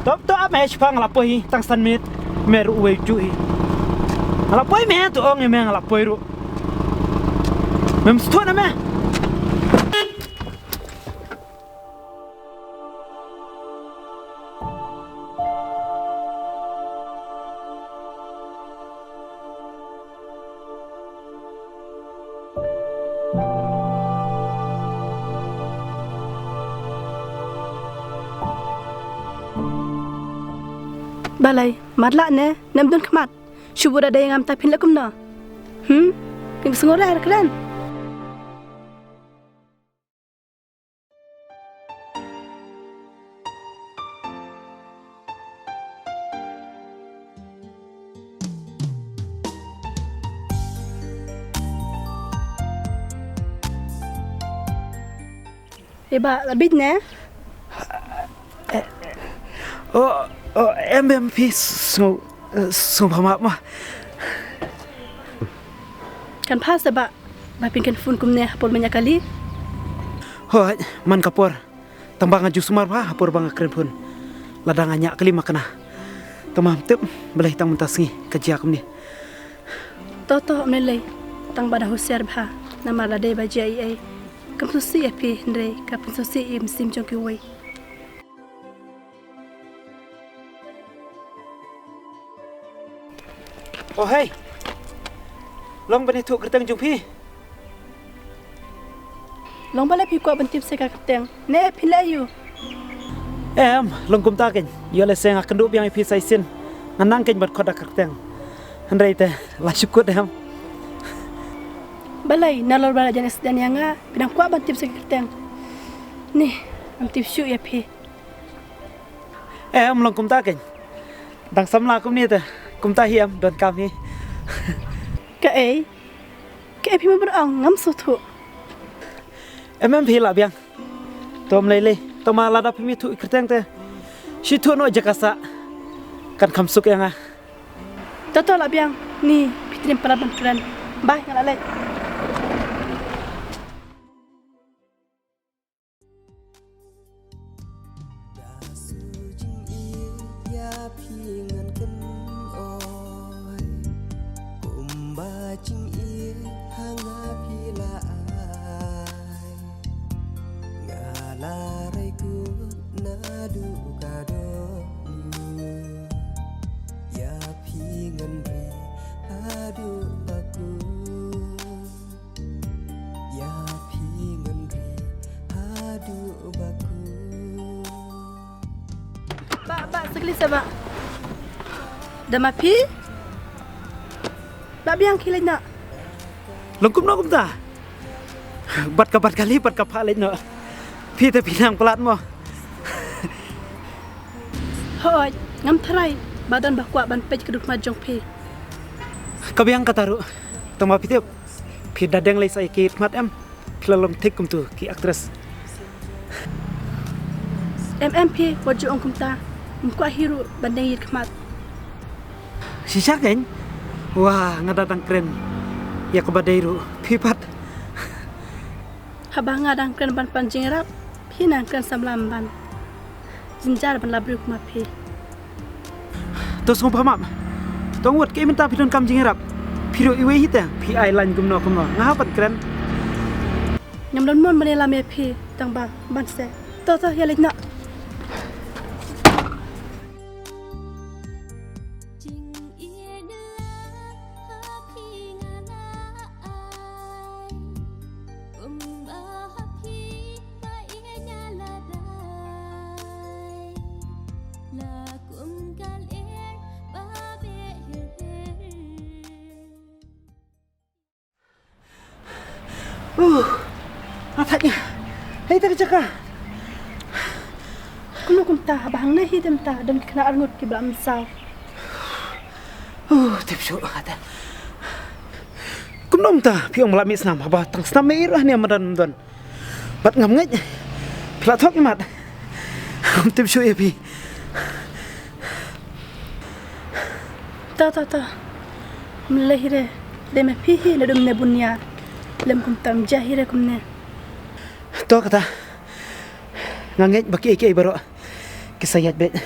top to ame chpang la poi tang san minute meru we ju hi la poi me to ong me la poi ru mem sto na me balai matla ne namdun khmat shubura day ngam ta phin lakum na king sngora ar kran Eba labit ne em phi so phama ma kan phas ba ba pin kan fun kum ne hapol manya kali hoi man kapor tambang aju sumar ba hapor bang kren pun ladang anya kali makana tamam tep belai tang mentasngi kajia kum ni toto melai tang bada husiar bha nama lade ba jai ai kam susi api ndre kam susi im sim jong ki wei oh hey long bani thuk kerteng jung phi long bala pi ko bantip se ka kerteng ne phila yu em long kum ta ken yo le seng akan du biang phi sai sin nganang ken bat khoda kerteng handai te la syukur em balai nalor bala jenis dan yanga bidang ko bantip se ka kerteng ni bantip syu ya phi em long kum ta ken dang samla kum ni te kum ta hiam don kam hi ka ai phi ma berang ngam so thu em phi la biang tom le toma lada phi mi thu kerteng te shi thu no jakasa kan kham suk yang toto la biang ni pitrim para bantran bai ngala lai sekali sama dama pi la biang kilai na longkum no kum ta bat kali bat ka pha le no phi te pinang plat mo hoi ngam tharai badan bakwa ban pej keduk ma jong pi kabiang kataru toma phi te phi dadeng le sai ki mat em plalom thik kum tu ki actress mmp waju ong kum ta mukwa hero bandeng yir khmat sisak ken wah ngadatang keren ya ko badairu phipat habanga dang kren ban panjing rap phinang kren samlam ban jinjar ban labru khmat phi to song phamam tong wat ke min ta phidon kam jing rap phiro iwe hita phi ai lan gum no nga pat kren nyam don mon manela me phi tang ba ban se to ya lek na Atanya, hei tak jaka. Kuno kumta bang na hidem ta dan kena arngut ki blam saw. Tipsu kata. Kumnom ta piong melami senam haba tang senam merah ni amadan don. Bat ngam ngej. Plat thok mat. Tipsu ya pi. Ta melahire deme pihi le dum ne bunya. Lem kumtam jahire kumne. To kata ngangej baki eke baro kisayat bet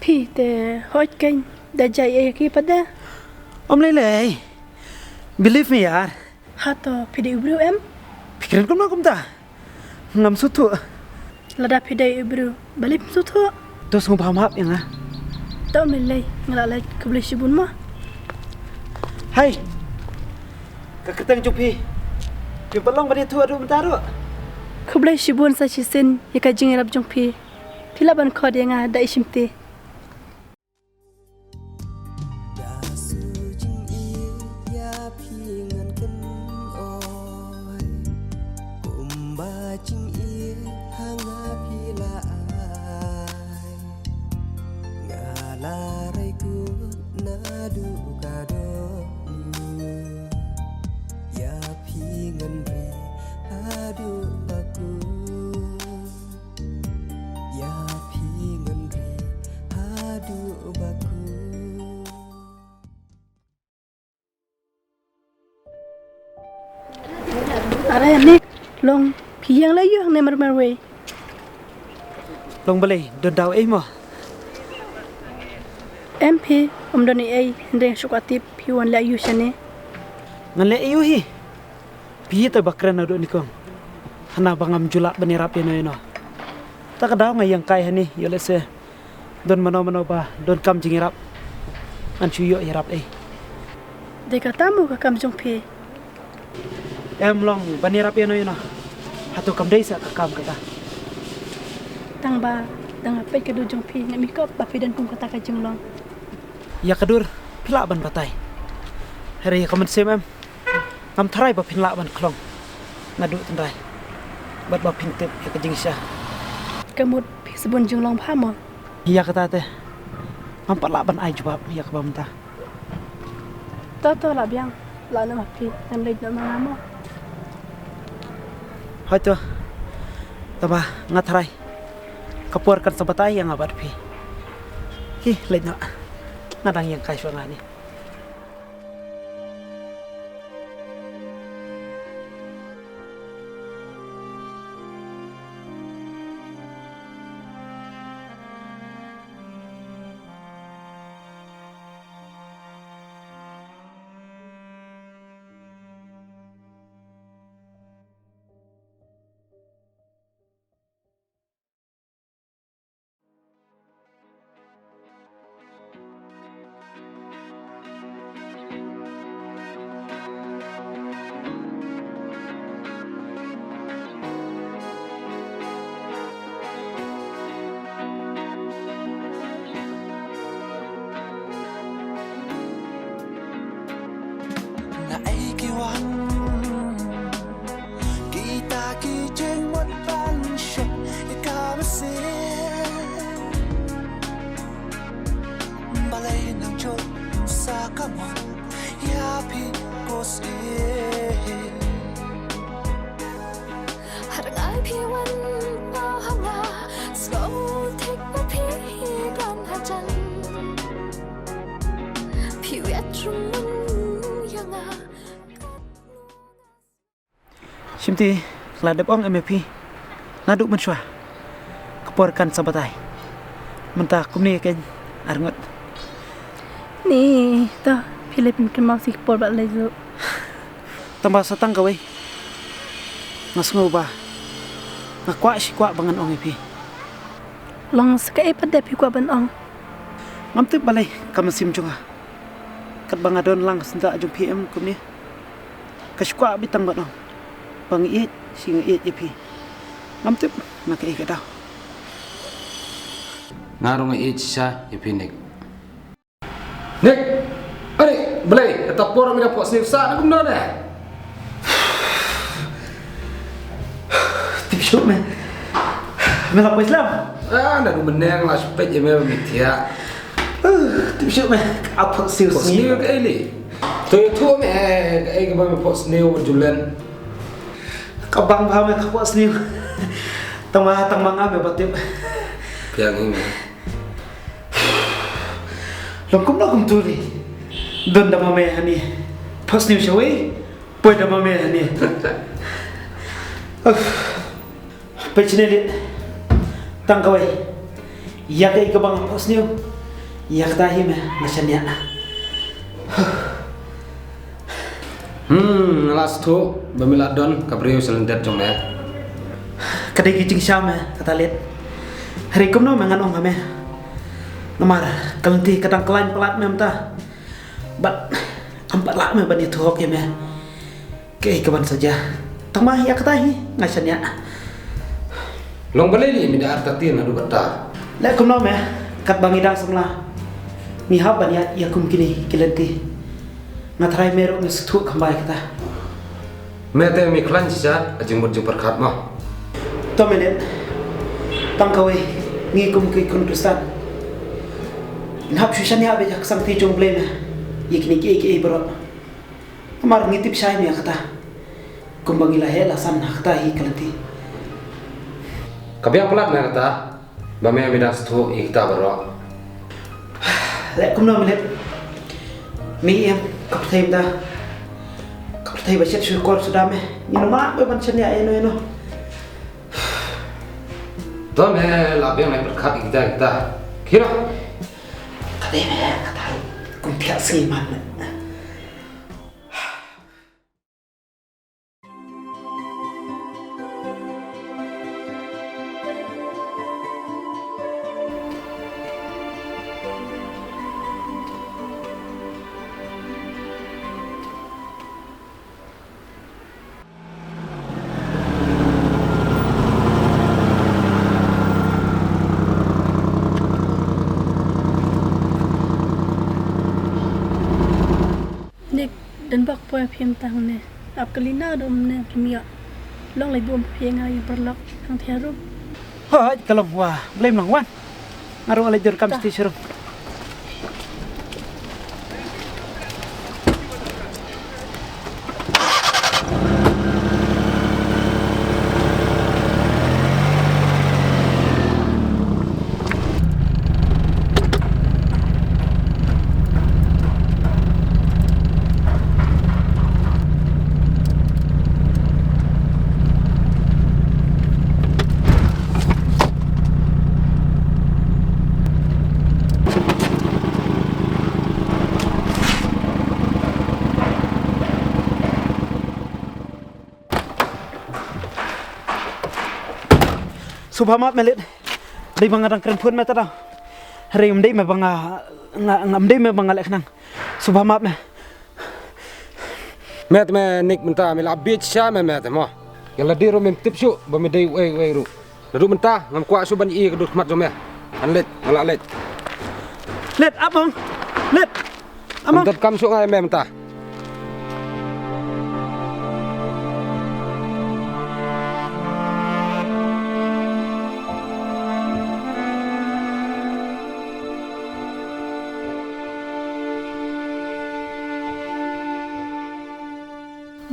Pi te hoi kain da JIA ki pada. Om lele. Believe me yaar. Hato pi de ubru em. Pikiran kum ta. Ngam sutu. Lada pi de ubru balik sutu. Tos ngubah maaf yang ah. Ta om lelai ngalai kebeli shibun ma. Hai. Kaketang jupi. Pi balong bani tu adu mentaro. Kebeli shibun sa chisin yaka jingirap jong pi. Pilaban kod yang ada isimti. Ara ni long pi yang layu hang nemar marwe. Long balai don daw mo. MP om doni ai ndeng syukatip pi wan layu shane. Ngale iyo hi. Pi ta bakran adu ni kong. Hana bangam julak bani rap no. Tak daw ngai yang kai hani yo lese. Don mano ba don kam jingirap. An chuyo irap ai. De katamu ka kam jong pi. Em long bani rap no. Hatu kam dei sa ka kam kata. Tang ba tang apa ke do jong pi ngami ko ba pi dan kum kata ka jong long. Ya kadur pila ban batai. Hari kamen sem em. Ngam tharai ba pin la ban klong. Ngadu tendai. Bat ba pin tip ya ka jingsha. Kamut pi sebun jong long pha mo. Ya kata teh. Ngam pat la ban ai jawab ya ka bamta. To la biang la na pi nam le no mangamo. Hai tu. Tama ngatrai. Kapur kan sabatai yang abad pi. Hi lenyok. Nadang yang kai suanga ni. Simti ladep ong MP naduk mensua keporkan sabatai mentah kumni ken arngot Ni ta Philippine kan mau sik por ba lezo. tambah satang gawe ngasngo ba ngakwa si kwa bangan ong MP Long saka pada pi kwa ban ong. ngamtip balai kamasim junga kat bangadon lang senta ajung PM kumni kaskwa bitang ban ong bang iit sing iit EP ngamtip makai gadau ngarung iit sa ipinik nek ari belai eta por mi dapat sif sa nak guna dah tip shoot man melap Islam dah menang lah spek je memang mitia tip shoot man apa siu snew ke ini tu me ke ba me pot snew julen kabang paham ka po snew tama ame batip piang ini longkum na kum tuli don da mame hani pas snew shawe poi da mame hani pechineli tangkawai ya kai kabang pas snew Ya katahi me ngasanya. Alas tu bamiladon kabriyo selendet jom ya. Kadai kicing syam kata lihat. Hari kum no mangan ong kami. Nomor kelanti kadang kelain pelat me mta. Bat ampat lak me ban itu hok ya me. Ke kawan saja. Tama ya katahi ngasanya. Long baleli mi da artatin adu bata. Lek kum no me kat bangidang semla. Mi hab ban ya kum kini kelanti. Ngatrai merok ngestu kembali kita. Mete mi klan sisa ajeng berjung perkat mah. To menet. Tangkawe ngikum ke kun kristan. Nhap sushan ya be jak sang ti jong bleme. Yikni ke bro. Amar ngitip syai mi kata. Kumbangila hela san kata hi kelanti. Kabiang pelat na kata. Bame mi da stu ikta baro. Lek kum no menet. Mi em kapten dah. Kapten baca syukur sudah me. Minum mak beban cendia eno. Tuh me labiang me perkat kita. Kira. Kata me kata. Kum tiak siman. Nik dan bak poy phim tang ne. Ap kalina dom ne kimia. Long lai bom phieng ai berlok hang thiarup. Hoi kalong wah blame lang wan. Ngaru oleh jur kam sti syuruh. Subhamat melit. Di bangadang keren pun meta dah. Hari mendai me banga ngamdai me banga lek nang. Subhamat me. Met me nik menta mi labit sya me met mo. Yalla diro mem tip syu bami dai we ru. Dadu menta ngam kwa su ban i kedut mat jom ya. Anlet ngala let. Let abang. Let. Amang. Amtat kam su ngai me menta.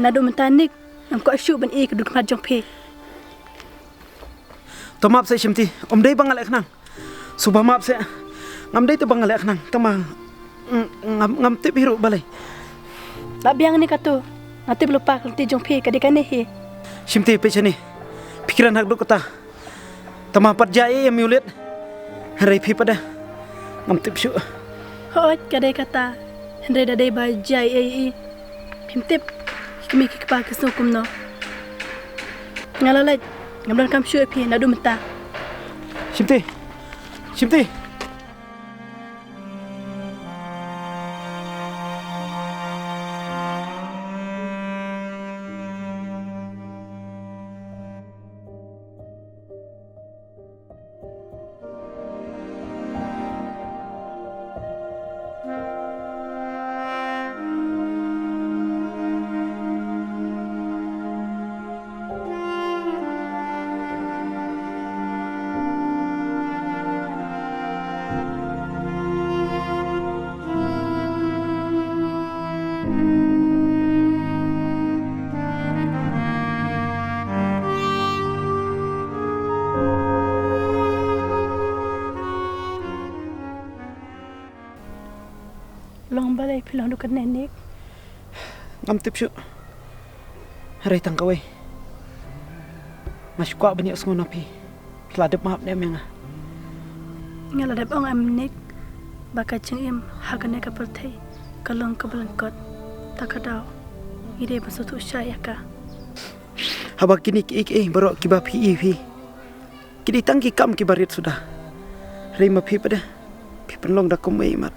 Nado mentanik am ko syu ban e keduk mat jong phe. Tomap se shimti. Om dai banga lek nang. Subhamap se. Ngam dai te banga lek nang. Tama ngam tip hiru balai. La biang ni kato. Ngati lupa kelti jong phe kadikane he. Shimti pechani. Pikiran hak duk kata. Tama parjai yang miulit. Hari pi pada. Ngam tip syu. Hoi kadai kata. Hendai dadai bajai ai. Pimtip kami kikpa kesukum no. Ngalalai ngamdan kam syu phi nadu menta. Shimti. Shimti. Long balai pilang dukan nenek. Ngam tip syu. Hari tangkawai. Mas kwa banyak sengon api. Peladep maaf dem yang. Ngaladap ong am nek. baka jengim hagane kapalthai kalong kabalangkot takadao ide basutu syayaka Haba kini ki baro ki ba phi phi. Kini tangki kam ki barit sudah. Rima phi pada. Phi penlong da kum ei mat.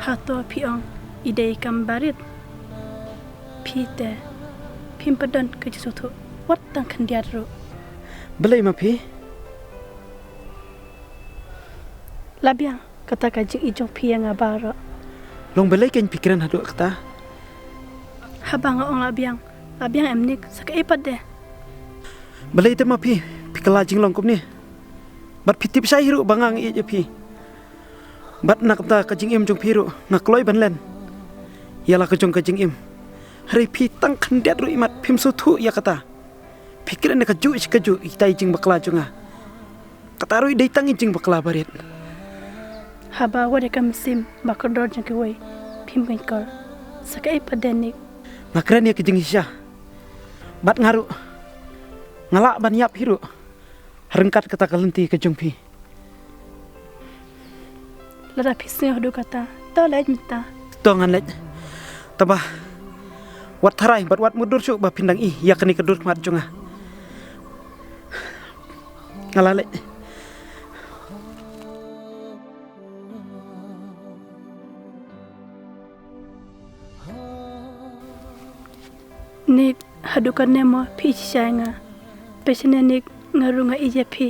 hato piong ide kambarit pite pimpadan ke jisutu wat tang kandiadro Belai ma phi. labiang kata kajing ijong piang abaro Long belai kan pikiran hadu kata. habang ong labiang emnik sak epat de Belai te ma phi. Pikala jing long kum ni. Bat pitip sai hiru bangang i je phi. Bat nak ta kajing im jong phiru ngakloi ban len. Yalah kajong kajing im. Hari phi tang kandiat ru imat phim su thu ya kata. Pikiran ne kaju itai jing bakla jonga. Kata ru dei tang jing bakla barit. haba wade kam sim makodor jang ke wei pim kor sak epat de nik Ngakren ya kajing isya. Bat ngaru. Ngalak ban yap hiru. Rengkat kata kalenti kajong phi. lada pisnya hodu kata to laj mita Tongan lej. Tabah. Wat tharai bat wat mudur syuk ba pindang i ya kani kedur mat jonga. Ngalalek. nik hadukan nemo pi changa pesene nik ngarunga ije pi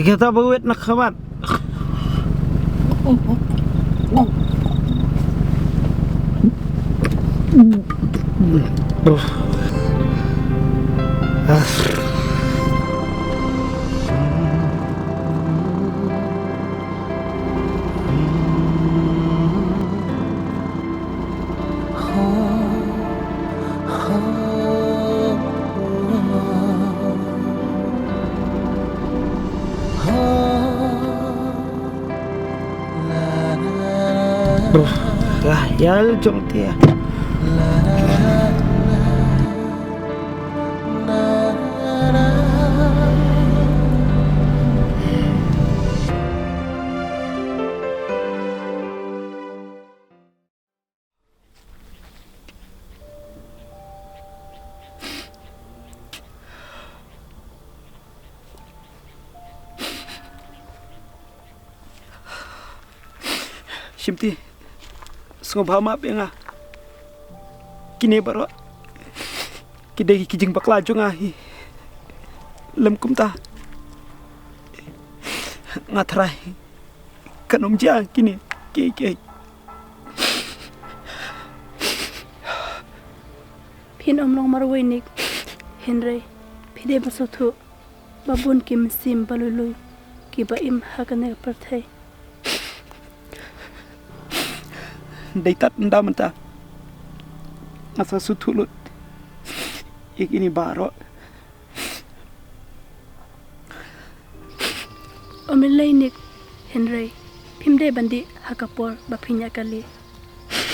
Kita bawet nak kawan. Ya jom dia. Shimti. Sungguh maaf ya nga. Kini baru kidai kijing bakla jonga hi. Lem kumta. Ngatrai. Kanom ja kini ke. pin omlong marwenik henry pide basotu babun kim sim balului ki ba im hakane perthai Daitat nda menta. Asa sutulut. Ini baro. omilainik henry pimde bandi hakapor bapinya kali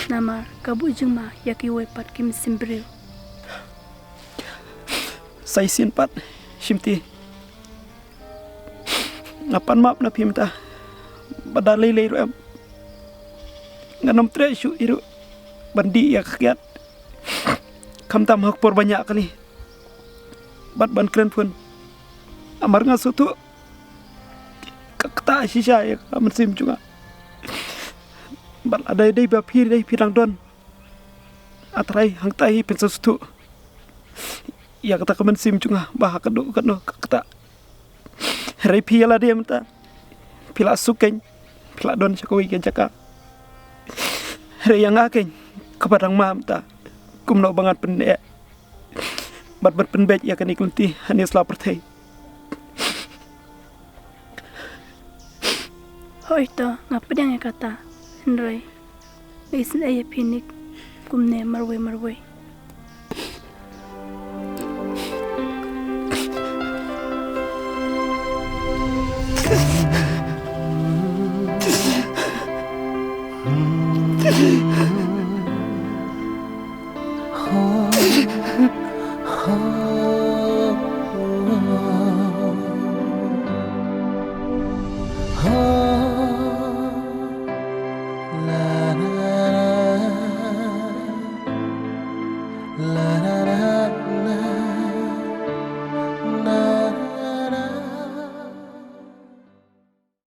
nama kabu jungma yaki wepat kim simbril Saisin pat Shimti. Ngapan maaf na pimta. Badalay ru em. nganom tresu iru bandi ya kakiat kam tam hak por banyak kali bat ban keren pun amar ngasutu kakta sisa ya mesim juga bat ada dai bapir dai pirang don atrai hang tai pensutu ya kata kemen sim juga bah kado kakta rai piala dia mata pila suken pila don sakawi kan caka rai yang aken kepadang mamta kumno banget pendek bat penbet ya kan ikunti hanis lapertai Hoi to ngapa dia kata Henry isin ayah pinik kumne marwe